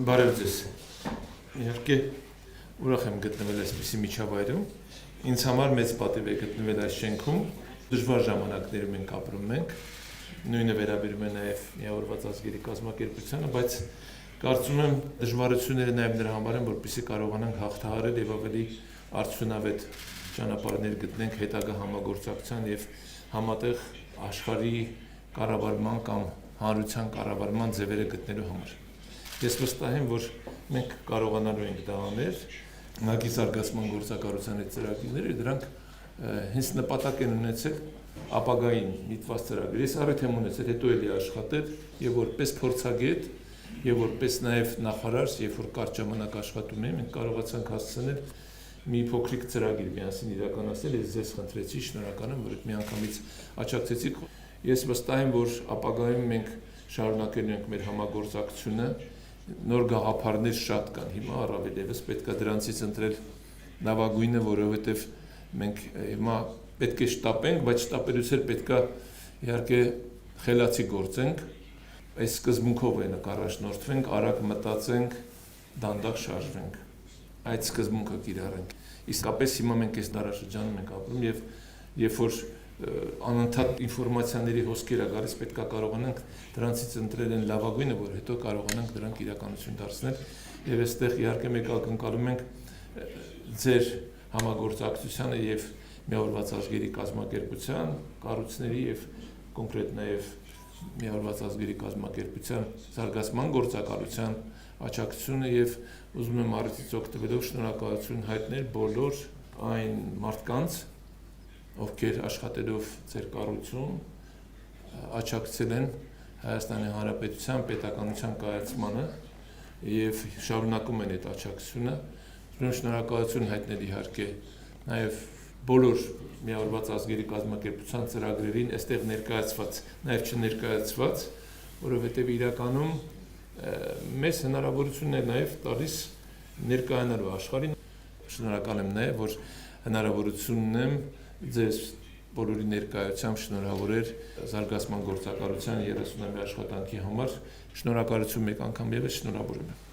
Բարև ձեզ։ Իհարկե ուրախ եմ գտնվել այսպիսի միջավայրում։ Ինձ համար մեծ պատիվ է գտնվել այս շենքում։ Դժվար ժամանակներում ենք ապրում մենք։ Նույնը վերաբերում է նաև միավորված ազգերի կազմակերպությանը, բայց կարծում եմ դժվարությունները նաև նրա համար են, որպեսզի կարողանանք հաղթահարել եւ ավելի արդյունավետ ճանապարհներ գտնենք հետագա համագործակցության եւ համատեղ աշխարհի կառավարման կամ հանրության կառավարման ձևերը գտնելու համար։ Ես վստահ եմ, որ մենք կարողանալու ենք դա անել։ Նակի զարգացման գործակալության այդ ծրագիրները դրանք հենց նպատակ են ունեցել ապագային միտված ծրագրեր։ Ես առիթ եմ ունեցել հետո էլի աշխատել եւ որպես փորձագետ եւ որպես նաեւ նախարար, երբ որ կարճ ժամանակ աշխատում եմ, մենք կարողացանք հասցնել մի փոքրիկ ծրագիր միասին իրականացնել։ Ես ձեզ խնդրեցի, շնորհակալ եմ, որ այդ միանգամից աջակցեցիք։ Ես վստահ եմ, որ ապագայում մենք շարունակելու ենք մեր համագործակցությունը։ Նոր գաղափարներ շատ կան, հիմա առավել եւս պետք է դրանցից ընտրել լավագույնը, որովհետեւ մենք հիմա պետք է շտապենք, բայց շտապելուց էլ պետք է իհարկե խելացի գործենք, այս սկզբունքով է առաջնորդվենք, արագ մտածենք, դանդաղ շարժվենք, այդ սկզբունքը կիրառենք։ Իսկապես հիմա մենք այս դարաշրջանում ենք ապրում եւ երբ որ անընդհատ ինֆորմացիաների հոսքեր է գալիս, պետք է կարողանանք դրանցից ընտրել են լավագույնը, որ հետո կարողանանք դրանք իրականություն դարձնել եւ այստեղ իհարկե մեկ ակնկալում ենք ձեր համագործակցությանը եւ միավորված ազգերի կազմակերպության կառույցների եւ կոնկրետ նաեւ միավորված ազգերի կազմակերպության զարգացման գործակալության աջակցությունը եւ ուզում եմ առիթից օգտվելով շնորհակալություն հայտնել բոլոր այն մարդկանց, ովքեր աշխատելով ձեր կառույցում աջակցել են Հայաստանի Հանրապետության պետականության կայացմանը եւ շարունակում են այդ աջակցությունը։ Շնորհակալություն հայտնել իհարկե նաեւ բոլոր միավորված ազգերի կազմակերպության ծրագրերին, այստեղ ներկայացված, նաեւ չներկայացված, որովհետեւ իրականում մեզ հնարավորություն է նաեւ տալիս ներկայանալու աշխարհին։ Շնորհակալ եմ նաեւ, որ հնարավորություն ունեմ ձեզ բոլորի ներկայությամբ շնորհավորել զարգացման գործակալության 30-ամյա աշխատանքի համար։ Շնորհակալություն մեկ անգամ եւս շնորհավորում եմ։